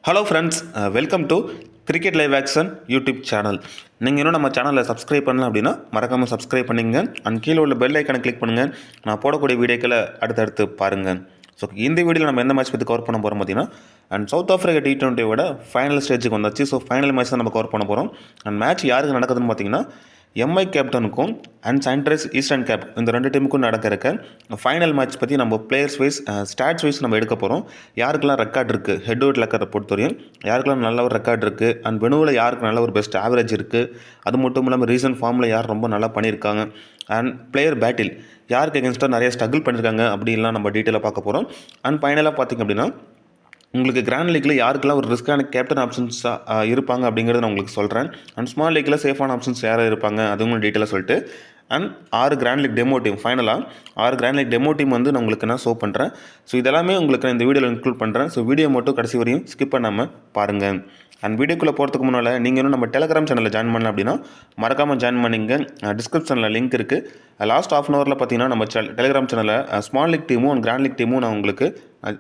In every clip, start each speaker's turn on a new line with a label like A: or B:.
A: Hello friends, welcome to cricket live action YouTube channel. நீங்கள் இன்னும் நம்ம சேனலில் சப்ஸ்கிரைப் பண்ணலாம் அப்படின்னா மறக்காமல் சப்ஸ்கிரைப் பண்ணிங்க. அண்ட் கீழே உள்ள பெல் ஐக்கனை கிளிக் பண்ணுங்கள். நான் போடக்கூடிய வீடியோக்களை அடுத்தடுத்து பாருங்கள். ஸோ இந்த வீடியோவில் நம்ம எந்த மேட்ச் பற்றி கவர் பண்ண போகிறோம் பார்த்தீங்கன்னா, அண்ட் சவுத் ஆஃப்ரிக்கா T20யோட ஃபைனல் ஸ்டேஜுக்கு வந்தாச்சு. ஸோ ஃபைனல் மேட்ச் தான் நம்ம கவர் பண்ண போகிறோம். அண்ட் மேட்ச் யாருக்கு நடக்குதுன்னு பார்த்தீங்கன்னா, எம்ஐ கேப்டனுக்கும் அண்ட் சன்ரைஸ் ஈஸ்டர்ன் கேப் இந்த ரெண்டு டீமுக்கும் நடக்க ஃபைனல் மேட்ச் பற்றி நம்ம பிளேயர்ஸ் வைஸ் ஸ்டாட்ஸ் வைஸ் நம்ம எடுக்க போகிறோம். யாருக்கெல்லாம் ரெக்கார்ட் இருக்குது, ஹெட் டு ஹெட் ரெக்கார்டை பொறுத்தவரையும் யாருக்கெல்லாம் நல்ல ஒரு ரெக்கார்ட் இருக்குது, அண்ட் வெனுவில் யாருக்கு நல்ல ஒரு பெஸ்ட் ஆவரேஜ் இருக்குது, அது மட்டும் இல்லாமல் ரீசன்ட் ஃபார்மில் யார் ரொம்ப நல்லா பண்ணியிருக்காங்க, அண்ட் பிளேயர் பேட்டில் யாருக்கு எகென்ஸ்டாக நிறைய ஸ்ட்ரகிள் பண்ணியிருக்காங்க அப்படின்லாம் நம்ம டீட்டெயிலாக பார்க்க போகிறோம். அண்ட் ஃபைனலாக பார்த்திங்க அப்படின்னா, உங்களுக்கு கிராண்ட் லீக்கில் யாருக்கெல்லாம் ஒரு ரிஸ்க்கான கேப்டன் ஆப்ஷன்ஸாக இருப்பாங்க அப்படிங்கிறத நான் உங்களுக்கு சொல்கிறேன். அண்ட் ஸ்மால் லீக்கில் சேஃபான ஆப்ஷன்ஸ் யாராக இருப்பாங்க அதுவும் டீட்டெயிலாக சொல்லிட்டு, and 6 grand league demo team ஃபைனலாக 6 கிராண்ட் லீக் டெமோ டீம் வந்து நான் உங்களுக்கு நான் ஷோ பண்ணுறேன். ஸோ இதெல்லாமே உங்களுக்கு நான் இந்த வீடியோவில் இன்க்ளூட் பண்ணுறேன். ஸோ வீடியோ மட்டும் கடைசி வரையும் ஸ்கிப் பண்ணாமல் பாருங்கள். அண்ட் வீடியோக்குள்ளே போகிறதுக்கு முன்னால் நீங்கள் இன்னும் நம்ம டெலிகிராம் சேனலில் ஜாயின் பண்ணலாம் அப்படின்னா மறக்காமல் ஜாயின் பண்ணிங்க. டிஸ்கிரிப்ஷனில் லிங்க் இருக்குது. லாஸ்ட் ஆஃப் அன் ஹவரில் பார்த்தீங்கன்னா நம்ம டெலிகிராம் சேனலில் ஸ்மால் லீக் டீமும் அண்ட் கிராண்ட் லீக் டீமும் நான் உங்களுக்கு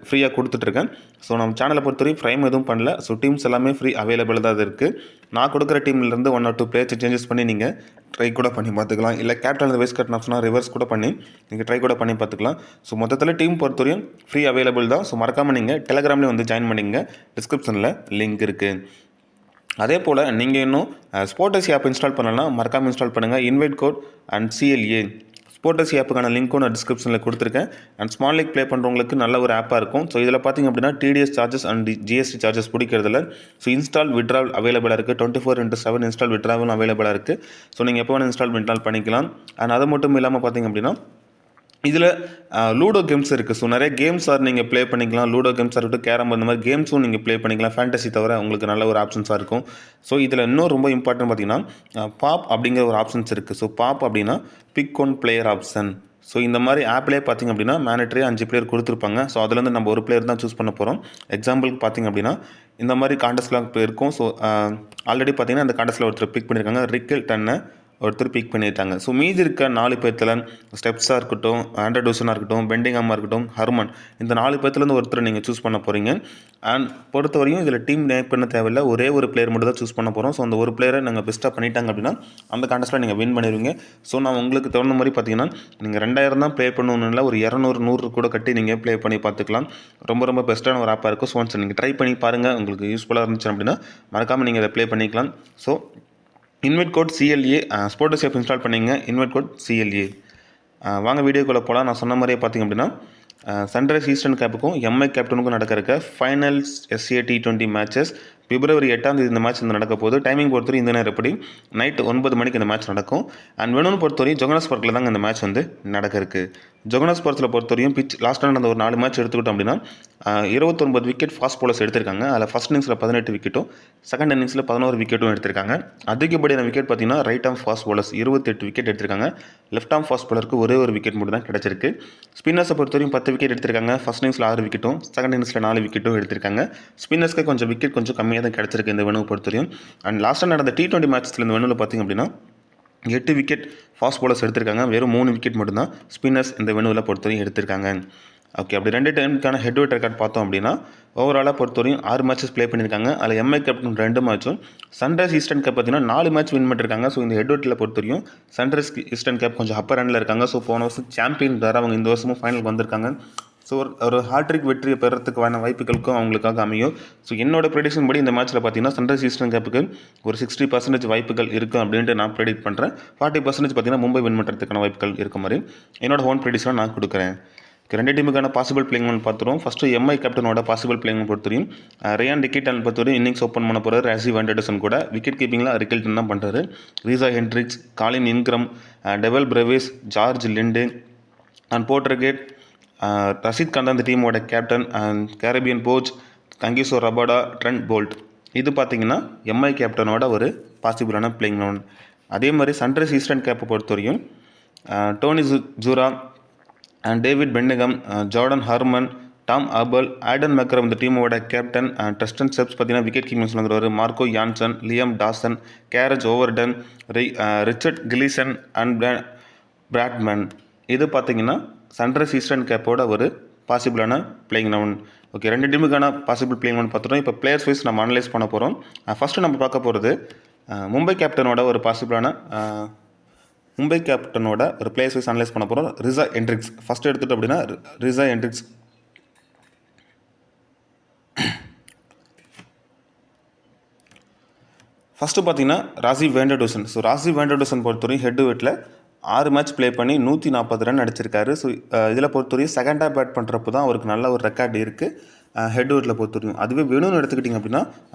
A: ஃப்ரீயாக கொடுத்துட்ருக்கேன். ஸோ நம்ம சேனலை பொறுத்தவரைக்கும் ஃப்ரைம் எதுவும் பண்ணல. ஸோ டீம்ஸ் எல்லாமே ஃப்ரீ அவைலபிள் தான் இருக்குது. நான் கொடுக்குற டீம்லேருந்து 1 or 2 பிளேயர்ஸ் சேஞ்சஸ் பண்ணி நீங்கள் ட்ரை கூட பண்ணி பார்த்துக்கலாம். இல்லை கேப்டன் வைஸ் கேப்டன் ஆப்ஷனாக ரிவர்ஸ் கூட பண்ணி நீங்கள் ட்ரை கூட பண்ணி பார்த்துக்கலாம். ஸோ மொத்தத்தில் டீம் பொறுத்தவரையும் ஃப்ரீ அவைலபிள் தான். ஸோ மறக்காமல் நீங்கள் டெலிகிராம்லேயும் வந்து ஜாயின் பண்ணிங்க. டிஸ்கிரிப்ஷனில் லிங்க் இருக்குது. அதே போல் நீங்கள் இன்னும் ஸ்போர்டஸ் ஆப் இன்ஸ்டால் பண்ணலாம், மறக்காமல் இன்ஸ்டால் பண்ணுங்கள். Invite code and CLA sports ஆப்புக்கான லிங்க்கும் நான் டிஸ்கிரிப்ஷனில் கொடுத்துருக்கேன். அண்ட் ஸ்மால் லீக் ப்ளே பண்ணுறவங்களுக்கு நல்ல ஒரு ஆப்பாக இருக்கும். ஸோ இதில் பார்த்திங்க அப்படின்னா TDS charges and GST charges பிடிக்கிறதுல ஸோ இன்ஸ்டால் விட்ராவல் அவைலபிளாக இருக்குது. 24/7 இன்ஸ்டால் விட்ராவல் அவைலபிளாக இருக்குது. ஸோ நீங்கள் எப்போ வேணும் இன்ஸ்டால் பண்ணிக்கலாம். அண்ட் அது மட்டும் இல்லாமல் பார்த்திங்க அப்படின்னா இதில் லூடோ கேம்ஸ் இருக்குது. ஸோ நிறைய கேம்ஸ் நீங்கள் ப்ளே பண்ணிக்கலாம். லூடோ கேம்ஸாக இருக்கட்டும், கேரம் இந்த மாதிரி கேம்ஸும் நீங்கள் ப்ளே பண்ணிக்கலாம். ஃபேண்டசி தவிர உங்களுக்கு நல்ல ஒரு ஆப்ஷன்ஸாக இருக்கும். ஸோ இதில் இன்னும் ரொம்ப இம்பார்ட்டன்ட் பார்த்தீங்கன்னா பாப் அப்படிங்கிற ஒரு ஆப்ஷன்ஸ் இருக்குது. ஸோ பாப் அப்படின்னா pick one player option. So இந்த மாதிரி ஆப்லேயே பார்த்திங்க அப்படின்னா மேனட்ரி 5 பிளேயர் கொடுத்துருப்பாங்க. ஸோ அதுலேருந்து நம்ம ஒரு பிளேயர் தான் சூஸ் பண்ண போகிறோம். எக்ஸாம்பிளுக்கு பார்த்திங்க அப்படின்னா இந்த மாதிரி காண்டஸ்ட்லாம் இருக்கும். ஸோ ஆல்ரெடி பார்த்திங்கன்னா அந்த காண்டஸ்ட்டில் ஒருத்தர் பிக் பண்ணியிருக்காங்க. ரிக்கல் டன்னை ஒருத்தர் பிக் பண்ணிட்டாங்க. ஸோ மீதி இருக்க 4 பேர்த்தில் ஸ்டெப்ஸாக இருக்கட்டும், ஆண்ட்ரடோசனாக இருக்கட்டும், பெண்டிங்காமாக இருக்கட்டும், ஹர்மன் இந்த 4 பேர்த்துலேருந்து ஒருத்தர் நீங்கள் சூஸ் பண்ண போகிறீங்க. அண்ட் பொறுத்தவரையும் இதில் டீம் நேம் பண்ண தேவையில்லை, ஒரே ஒரு பிளேயர் மட்டும் தான் சூஸ் பண்ண போகிறோம். ஸோ அந்த ஒரு பிளேயரை நாங்கள் பெஸ்ட்டாக பண்ணிட்டாங்க அப்படின்னா அந்த காண்டஸ்ட்டில் நீங்கள் வின் பண்ணிடுவீங்க. ஸோ நான் உங்களுக்கு தகுந்த மாதிரி பார்த்தீங்கன்னா நீங்கள் 2000 தான் ப்ளே பண்ணணும்னு இல்லை, ஒரு 200 100 கூட கட்டி நீங்கள் ப்ளே பண்ணி பார்த்துக்கலாம். ரொம்ப ரொம்ப பெஸ்ட்டான ஒரு ஆப்பாக இருக்கும். ஸோ ஒன்ஸ் நீங்கள் ட்ரை பண்ணி பாருங்கள். உங்களுக்கு யூஸ்ஃபுல்லாக இருந்துச்சு அப்படின்னா மறக்காமல் நீங்கள் அதை ப்ளே பண்ணிக்கலாம். So invite code CLA sports app install பண்ணிங்க. Invite code CLA. வாங்க வீடியோக்குள்ளே போகலாம். நான் சொன்ன மாதிரியே பார்த்திங்க அப்படின்னா சன்ரைஸ் ஈஸ்டர்ன் கேப்புக்கும் எம்ஐ கேப்டனுக்கும் நடக்க finals SA T20 matches February 8 இந்த மேட்ச் வந்து நடக்க போகுது. டைமிங் பொறுத்தவரை இந்த நேரம் எப்படி நைட் 9 மணிக்கு இந்த மேட்ச் நடக்கும். அண்ட் வெனுன்னு பொறுத்தவரை ஜோகனஸ்பர்க்கில் தாங்க இந்த மேட்ச் வந்து நடக்க ஜோகனஸ்பர்க்கில் பொறுத்தவரையும் பிச் லாஸ்ட்டாக நடந்த ஒரு 4 மேட்ச் எடுத்துக்கிட்டோம் அப்படின்னா 29 விக்கெட் ஃபாஸ்ட் போலர்ஸ் எடுத்திருக்காங்க. அதில் ஃபஸ்ட் இன்னிங்ஸில் 18 விக்கெட்டும் செகண்ட் இன்னிங்ஸில் 11 விக்கெட்டும் எடுத்திருக்காங்க. அதிகப்படியான விக்கெட் பார்த்தீங்கன்னா right arm fast bowlers 28 wicket எடுத்திருக்காங்க. லெஃப்ட் ஆர்ம் ஃபாஸ்ட் போலருக்கு ஒரே ஒரு விக்கெட் மட்டும் தான் கிடச்சிருக்கு. ஸ்பின்னர்ஸை பொறுத்தவரையும் 10 விக்கெட் எடுத்திருக்காங்க. ஃபஸ்ட் இன்னிங்ஸில் 6 விக்கெட்டும் செகண்ட் இன்னிங்ஸில் 4 விக்கெட்டும் எடுத்திருக்காங்க. ஸ்பின்னர்ஸ்க்கு கொஞ்சம் விக்கெட் கொஞ்சம் கம்மியாக தான் கிடச்சிருக்கு இந்த வெனுவை பொறுத்தவரையும். அண்ட் லாஸ்ட்டாக நடந்த T20 மேட்ச்சில் இந்த வெனுவில் பார்த்திங்க அப்படின்னா 8 விக்கெட் ஃபாஸ்ட் போலர்ஸ் எடுத்திருக்காங்க. வெறும் 3 விக்கெட் மட்டும்தான் ஸ்பின்னர்ஸ் இந்த வெனுவில் பொறுத்தவரையும் எடுத்திருக்காங்க. ஓகே, அப்படி 2 டைமுக்கான ஹெட் டு ஹெட் ரெக்கார்ட் பார்த்தோம் அப்படின்னா ஓவராலாக பொறுத்தவரையும் 6 மேட்சஸ் ப்ளே பண்ணியிருக்காங்க. அதில் எம்ஐ கேப்டன் 2 மேட்சும் சன்ரைஸ் ஈஸ்டர்ன் கேப் பார்த்தீங்கன்னா 4 மேட்ச் வின் பண்ணியிருக்காங்க. ஸோ இந்த ஹெட் டு ஹெட்டில் பொறுத்தவரையும் சன்ரைஸ் ஈஸ்டர்ன் கேப் கொஞ்சம் அப்பர் ஹேண்டில் இருக்காங்க. ஸோ போன வருஷம் சாம்பியன் வேறு அவங்க இந்த வருஷமும் ஃபைனல் வந்திருக்காங்க. ஸோ ஒரு ஹாட்ரிக் வெற்றியை பெறத்துக்கான வாய்ப்புகளுக்கும் அவங்களுக்காக அமையும். ஸோ என்னோட ப்ரெடிக்ஷன் படி இந்த மேட்ச்சில் பார்த்தீங்கன்னா சன்ரைஸ் ஈஸ்டர்ன் கேப்புக்கு ஒரு 60% வாய்ப்புகள் இருக்கும் அப்படின்ட்டு நான் ப்ரெடிக்ட் பண்ணுறேன். 40% பார்த்தீங்கன்னா மும்பை வின் பண்ணுறதுக்கான வாய்ப்புகள் இருக்க மாதிரி என்னோட ஓன் ப்ரெடிக்ஷனை நான் கொடுக்குறேன். 2 டீமுக்கான பாசிபிள் பிளேயிங் பார்த்துருவோம். ஃபஸ்ட்டு எம்ஐ கேப்டனோட பாசிபிள் பிளேயிங் பொறுத்தவரையும் ரியான் டிக்கிட்டன் பொறுத்தவரையும் இன்னிங்ஸ் ஓப்பன் பண்ண போகிறார். ராசிவ் ஆண்டர்சன் கூட விக்கெட் கீப்பிங்கில் ரிக்கல்டன் தான் பண்ணுறாரு. Reeza Hendricks, Colin Ingram, Dewald Brevis, George Linde and போர்ட்ரகேட், ரஷீத் கான் தான் இந்த டீமோட captain. And Corbin Bosch, Kagiso Rabada, Trent Boult. இது பார்த்திங்கன்னா எம்ஐ கேப்டனோட ஒரு பாசிபிளான பிளேயிங் லெவன். அதே மாதிரி சன்ரைஸ் ஈஸ்டர்ன் கேப்பை பொறுத்தவரையும் டோனி ஜூரா and David Bedingham, Jordan Hermann, Tom Abell, Aiden Markram இந்த டீமோட கேப்டன். டஸ்டன் ஸ்டெப்ஸ் பார்த்தீங்கன்னா விக்கெட் கீப்பிங்ஸ் வந்துருவார். Marco Jansen, Liam Dawson, Craig Overton, Richard Gleeson and Baartman. இது பார்த்திங்கன்னா சன்ரைஸ் ஈஸ்டர்ன் கேப்போட ஒரு பாசிபிளான பிளேயிங் லெவன். ஓகே, 2 டீமுக்கான பாசிபிள் பிளேயிங் 11 பார்த்துட்டோம். இப்போ பிளேயர்ஸ் வைஸ் நம்ம அனலைஸ் பண்ண போகிறோம். ஃபஸ்ட்டு நம்ம பார்க்க போகிறது மும்பை கேப்டனோட ஒரு பாசிபிளான மும்பை கேப்டனோட ஒரு பிளேயர்ஸ் வைஸ் அனலைஸ் பண்ண போகிறோம். ரிசா ஹெண்ட்ரிக்ஸ் ஃபஸ்ட்டு எடுத்துகிட்டு அப்படின்னா ரிசா ஹெண்ட்ரிக்ஸ் ஃபஸ்ட்டு பார்த்தீங்கன்னா ராசிவ் வேண்டர்டூசன். ஸோ ராசிவ் வேண்டர்டூசன் பொறுத்தவரையும் ஹெட் வெட்டில் 6 மேட்ச் ப்ளே பண்ணி 140 ரன் அடிச்சிருக்காரு. ஸோ இதில் பொறுத்தவரையும் செகண்டாக பேட் பண்ணுறப்போ தான் அவருக்கு நல்ல ஒரு ரெக்கார்டு இருக்குது ஹெட் வெட்டில் பொறுத்தவரையும். அதுவே வேணும்னு எடுத்துக்கிட்டிங்க அப்படின்னா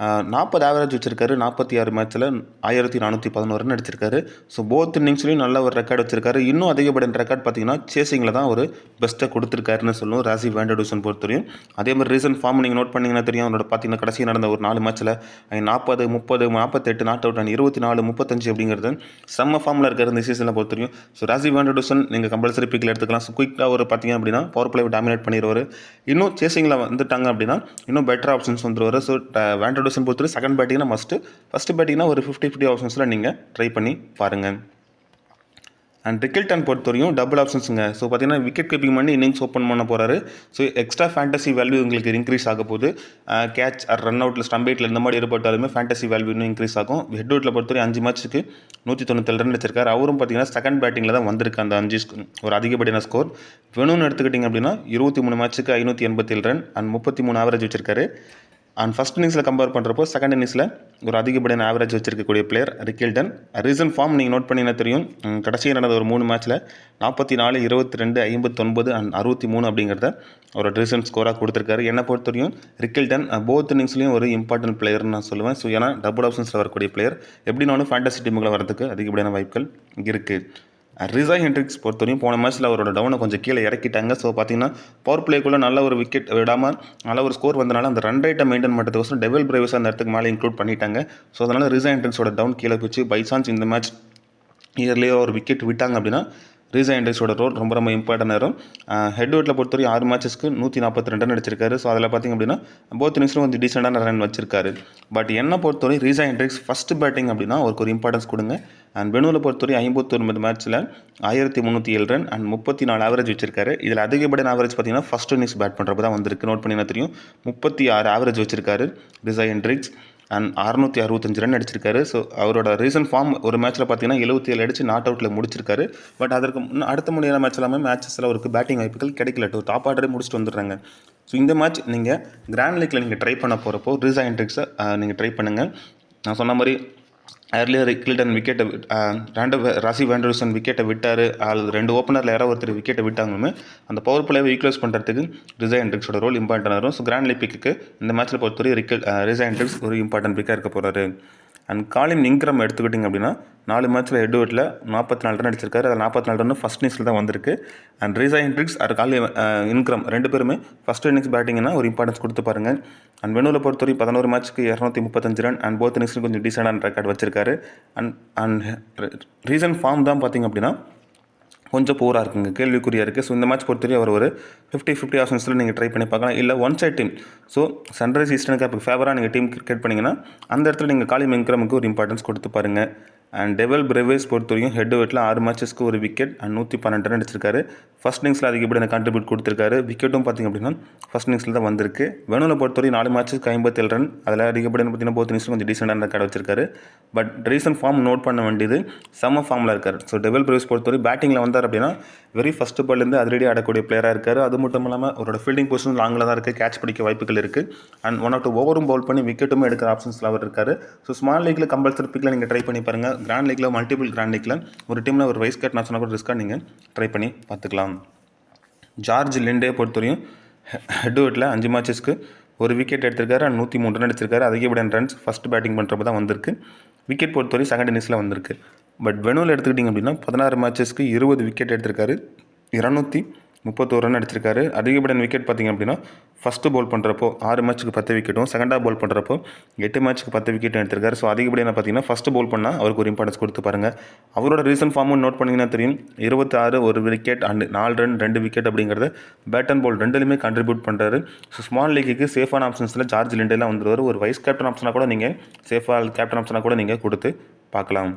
A: 40 ஆவரேஜ் வச்சிருக்காரு. 46 மேட்ச்சில் 1411 ரன் அடிச்சிருக்காரு. ஸோ போத் இன்னிங்ஸ்லையும் நல்ல ஒரு ரெக்கார்டு வச்சிருக்காரு. இன்னும் அதிகப்படியான ரெக்கார்ட் பார்த்தீங்கன்னா சேசிங்கில் தான் ஒரு பெஸ்ட்டை கொடுத்துருக்காருன்னு சொல்லுவோம் ராசிவ் வேண்டர்டூசன் பொறுத்தவரையும். அதே மாதிரி ரீசன்ட் ஃபார்ம் நீங்கள் நோட் பண்ணிங்கன்னா தெரியும். அவரோட பார்த்தீங்கன்னா கடைசி நடந்த ஒரு 4 மேட்ச்சில் 40, 30, 48 நாட் அவுட் அண்ட் 24, 35 அப்படிங்கிறது செம்ம ஃபார்மில் இருக்காரு இந்த சீசனில் பொறுத்தவரையும். ஸோ ராசிவ் வேண்டர்டூசன் நீங்கள் கம்பல்சரி பிக்கில் எடுத்துக்கலாம். ஸோ குயிக்காக ஒரு பார்த்தீங்க அப்படின்னா பவர் பிளே டாமினேட் பண்ணிடுவார். இன்னும் சேசிங்கில் வந்துட்டாங்க அப்படின்னா இன்னும் பெட்டர் ஆப்ஷன்ஸ் வந்துருவார். ஸோ வேண்டர்டூசன் பொறுத்தவரை செகண்ட் பேட்டிங்னா ஃபஸ்ட்டு பேட்டிங்னா ஒரு 50-50 ஆப்ஷன்ஸில் நீங்கள் ட்ரை பண்ணி பாருங்கள். அண்ட் ரிக்கில்டன் பொறுத்தவரையும் டபுள் ஆப்ஷன்ஸுங்க. ஸோ பார்த்தீங்கன்னா விக்கெட் கீப்பிங் பண்ணி இன்னிங்ஸ் ஓப்பன் பண்ண போகிறாரு. ஸோ எக்ஸ்ட்ரா ஃபேண்டசி வேல்யூ உங்களுக்கு இன்க்ரீஸ் ஆக போகுது. கேட்ச் ரன் அவுட்டில் ஸ்டம்ப் எயிட்டில் இந்த மாதிரி ஏற்பட்டாலுமே ஃபேண்டசி வேல்யூ இன்னும் இன்க்ரீஸ் ஆகும். ஹெட் அவுட்டில் பொறுத்தவரை 5 மேட்ச்சுக்கு 197 ரன் வச்சிருக்காரு. அவரும் பார்த்தீங்கன்னா செகண்ட் பேட்டிங்கில் தான் வந்திருக்கு அந்த 5 ஒரு அதிகப்படியான ஸ்கோர். வேணும்னு எடுத்துக்கிட்டிங்க அப்படின்னா 23 மேட்ச்சுக்கு 587 ரன் அண்ட் 33 ஆவரேஜ் வச்சிருக்காரு. அண்ட் ஃபஸ்ட் இன்னிங்ஸில் கம்பேர் பண்ணுறப்போ செகண்ட் இன்னிங்ஸில் ஒரு அதிகப்படியான ஆவரேஜ் வச்சிருக்கக்கூடிய பிளேயர் ரிக்கில்டன். ரீசன்ட் ஃபார்ம் நீங்கள் நோட் பண்ணிங்கன்னா தெரியும். கடைசியாக நடந்த ஒரு 3 மேட்ச்சில் 44, 22, 59 அண்ட் 63 அப்படிங்கிறத ஒரு ரீசன்ட் ஸ்கோராக கொடுத்துருக்காரு. என்னை பொறுத்தவரையும் ரிக்கில்டன் போத் இன்னிங்ஸ்லையும் ஒரு இம்பார்ட்டன்ட் பிளேயர்னு நான் சொல்லுவேன். ஸோ ஏன்னா டபுள் ஆப்ஷன்ஸில் வரக்கூடிய பிளேயர் எப்படினாலும் ஃபேண்டசி டீமுகளை வரதுக்கு அதிகப்படியான வாய்ப்புகள் இருக்குது. ரிசா ஹெண்ட்ரிக்ஸ் பொறுத்தவரையும் போன மேட்ச்சில் அவரோட டவுனை கொஞ்சம் கீழே இறக்கிட்டாங்க. ஸோ பார்த்தீங்கன்னா பவர் பிளேக்குள்ளே நல்ல ஒரு விக்கெட் விடாமல் நல்ல ஒரு ஸ்கோர் வந்தனால அந்த ரன் ரேட்டை மெயின்டைன் பண்ணுறதுக்கோசரம் டெவில் பிரேவஸ் அந்த இடத்துக்கு மேலே இன்க்ளூட் பண்ணிட்டாங்க. ஸோ அதனால் ரிசா ஹெண்ட்ரிக்ஸோட டவுன் கீழே போச்சு. பை சான்ஸ் இந்த மேட்ச் இயர்லியோ ஒரு விக்கெட் விட்டாங்க அப்படின்னா ரிசா ஹெண்ட்ரிக்ஸோட ரோல் ரொம்ப ரொம்ப இம்பார்ட்டன்ட் ஆகும். ஹெட் வெட்டில் பொறுத்தவரை 6 மேட்சஸ்க்கு 142 ரன் அடிச்சிருக்காரு. ஸோ அதில் பார்த்திங்க அப்படின்னா போத் இன்னிங்ஸ்லும் கொஞ்சம் டீசெண்டான ரன் வச்சிருக்காரு. பட் என்ன பொறுத்தவரை ரிசா ஹெண்ட்ரிக்ஸ் ஃபஸ்ட்டு பேட்டிங் அப்படின்னா அவருக்கு ஒரு இம்பார்ட்டன்ஸ் கொடுங்க. அண்ட் பெனூவில் பொறுத்தவரை 59 மேட்ச்சில் 1307 ரன் அண்ட் 34 ஆவரேஜ் வச்சிருக்காரு. இதில் அதிகப்படியான ஆவரேஜ் பார்த்தீங்கன்னா ஃபஸ்ட் இன்னிங்ஸ் பேட் பண்ணுறப்ப தான் வந்திருக்கு. நோட் பண்ணினா தெரியும் 36 ஆவரேஜ் வச்சிருக்காரு ரிசா ஹெண்ட்ரிக்ஸ் அண்ட் 665 ரன் அடிச்சிருக்காரு. ஸோ அவரோட ரீசன்ட் ஃபார்ம் ஒரு மேட்ச்சில் பார்த்தீங்கன்னா 77 அடிச்சு நாட் அவுட்டில் முடிச்சிருக்காரு. பட் அதற்கு அடுத்த முடியாத மேட்ச் எல்லாமே மேட்சஸில் அவருக்கு பேட்டிங் வாய்ப்புகள் கிடைக்கல. டாப் ஆர்டரே முடிச்சுட்டு வந்துடுறாங்க. ஸோ இந்த மேட்ச் நீங்கள் கிராண்ட் லீக்கில் நீங்கள் ட்ரை பண்ண போகிறப்போ ரிசா ஹெண்ட்ரிக்ஸை நீங்கள் ட்ரை பண்ணுங்கள். நான் சொன்ன மாதிரி ஏர்லியர் ரிக்கில்டன் விக்கெட்டை ராசிவ் வேண்டர்டூசன் விக்கெட்டை விட்டார். அது 2 ஓப்பனரில் யாராவது ஒருத்தர் விக்கெட்டை விட்டாங்களுமே அந்த பவர் பிளேவை ஈக்குவலைஸ் பண்ணுறதுக்கு ரிசா ஹெண்ட்ரிக்ஸோட ரோல் இம்பார்ட்டன்ட் ஆகும். ஸோ கிராண்ட் லீக் பிக்கு இந்த மேட்ச்சில் பொறுத்தவரை ரிசா ஹெண்ட்ரிக்ஸ் ஒரு இம்பார்ட்டன்ட் பிக்காக இருக்க போகிறாரு. அண்ட் காலின் இன்க்ரம் எடுத்துக்கிட்டிங்க அப்படின்னா 4 மேட்ச்சில் ஹெட் வெட்டில் 44 ரன் அடிச்சிருக்காரு. அதில் 44 ரன் ஃபஸ்ட் இன்னிங்ஸில் தான் வந்திருக்கு. அண்ட் ரிசா ஹெண்ட்ரிக்ஸ் அது காலின் இன்க்ரம் 2 பேருமே ஃபஸ்ட் இன்னிங்ஸ் பேட்டிங்னா ஒரு இம்பார்ட்டன்ஸ் கொடுத்து பாருங்கள். அண்ட் வெனூவில் பொறுத்தவரை 11 மேட்ச்சுக்கு 235 ரன் அண்ட் போத் இன்னிங்ஸ்லையும் கொஞ்சம் டீசெண்டான ரெக்கார்ட் வச்சிருக்காரு. அண்ட் ரீசன்ட் ஃபார்ம் தான் பார்த்திங்க அப்படின்னா கொஞ்சம் போராக இருக்குங்க, கேள்விக்குறியாக இருக்குது. ஸோ இந்த மேட்ச் பொறுத்தவரை அவர் ஒரு 50-50 ஆப்ஷன்ஸில் நீங்கள் ட்ரை பண்ணி பார்க்கலாம். இல்லை one side team, so Sunrise Eastern கேப்புக்கு ஃபேவராக நீங்கள் டீம் கிரிக்கெட் பண்ணிங்கன்னா அந்த இடத்துல நீங்கள் காலின் இன்க்ரமுக்கு ஒரு இம்பார்ட்டன்ஸ் கொடுத்து பாருங்கள். அண்ட் டெவில் பிரேவேஸ் பொறுத்தவரையும் ஹெட் வெட்டில் 6 மேட்சஸ்க்கு ஒரு விக்கெட் அண்ட் 112 ரன் அடிச்சிருக்காரு. ஃபஸ்ட் இன்னிங்ஸில் அதிகப்படியான கான்ட்ரிபியூட் கொடுத்துருக்காரு. விக்கெட்டும் பார்த்திங்க அப்படின்னா ஃபஸ்ட் இன்னிங்ஸில் தான் வந்திருக்கு. வெனூவில் பொறுத்தவரை 4 மேட்சஸ்க்கு 57 ரன், அதில் அதிகப்படியான பார்த்தீங்கன்னா போத் இன்னிங்ஸில் கொஞ்சம் டீசெண்டான ரெக்கார்டு வச்சிருக்காரு. பட் ரீசன்ட் ஃபார்ம் நோட் பண்ண வேண்டியது செம்ம ஃபார்மில் இருக்கார். ஸோ டெவில் பிரேவேஸ் பொறுத்தவரை பேட்டிங்கில் வந்தார் அப்படின்னா வெரி ஃபஸ்ட்டு பால்லேருந்து அதிரடி ஆடக்கூடிய பிளேயராக இருக்கார். அது மட்டும் இல்லாமல் அவரோட ஃபீல்டிங் பொசிஷன் லாங்கில் தான் இருக்குது, கேட்ச் பிடிக்க வாய்ப்புகள் இருக்குது. அண்ட் 1 or 2 ஓவரும் பவுல் பண்ணி விக்கெட்டுமே எடுக்கிற ஆப்ஷன்ஸில் அவர் இருக்கார். ஸோ ஸ்மால் லீக்கில் கம்பல்சரி பிக்கில் நீங்கள் ட்ரை பண்ணி பாருங்கள். கிராண்ட் லீக்கில் மல்டிபிள் கிராண்ட் லீக்கில் ஒரு டீமில் ஒரு வைஸ் கேப்டன் ஆப்ஷனாக கூட ரிஸ்க்காக நீங்கள் ட்ரை பண்ணி பார்த்துக்கலாம். ஜார்ஜ் லிண்டே பொறுத்தவரையும் ஹெட் வெட்டில் 5 மேட்சஸ்க்கு ஒரு விக்கெட் எடுத்திருக்காரு அண்ட் 103 ரன் அடிச்சிருக்காரு. அதிகப்படியான ரன்ஸ் ஃபஸ்ட் பேட்டிங் பண்ணுறப்ப தான் வந்திருக்கு. விக்கெட் பொறுத்தவரை செகண்ட் இன்னிங்ஸில் வந்திருக்கு. பட் வெனூவில் எடுத்துக்கிட்டிங்க அப்படின்னா 16 மேட்சஸ்க்கு 20 விக்கெட் எடுத்திருக்காரு, 231 ரன் அடிச்சிருக்காரு. அதிகப்படியான விக்கெட் பார்த்திங்க அப்படின்னா ஃபஸ்ட்டு பவுல் பண்ணுறப்போ 6 மேட்ச்சுக்கு 10 விக்கெட்டும், செகண்டாக பவுல் பண்ணுறப்போ 8 மேட்ச்சுக்கு 10 விக்கெட்டும் எடுத்திருக்காரு. ஸோ அதிகப்படியான பார்த்தீங்கன்னா ஃபஸ்ட்டு பவுல் பண்ணால் அவருக்கு ஒரு இம்பார்ட்டன்ஸ் கொடுத்து பாருங்கள். அவரோட ரீசன்ட் ஃபார்மும் நோட் பண்ணிங்கன்னா தெரியும். 26 ஒரு விக்கெட் அண்ட் 4 ரன் 2 விக்கெட் அப்படிங்கிறத பேட் அண்ட் பவுல் ரெண்டுலையுமே கான்ட்ரிபியூட் பண்ணுறாரு. ஸோ ஸ்மால் லீக்கு சேஃபான ஆப்ஷன்ஸில் ஜார்ஜ் லிண்டேலாம் வந்துடுவார். ஒரு வைஸ் கேப்டன் ஆப்ஷனாக கூட நீங்கள் சேஃபாக கேப்டன் ஆப்ஷனாக கூட நீங்கள் கொடுத்து பார்க்கலாம்.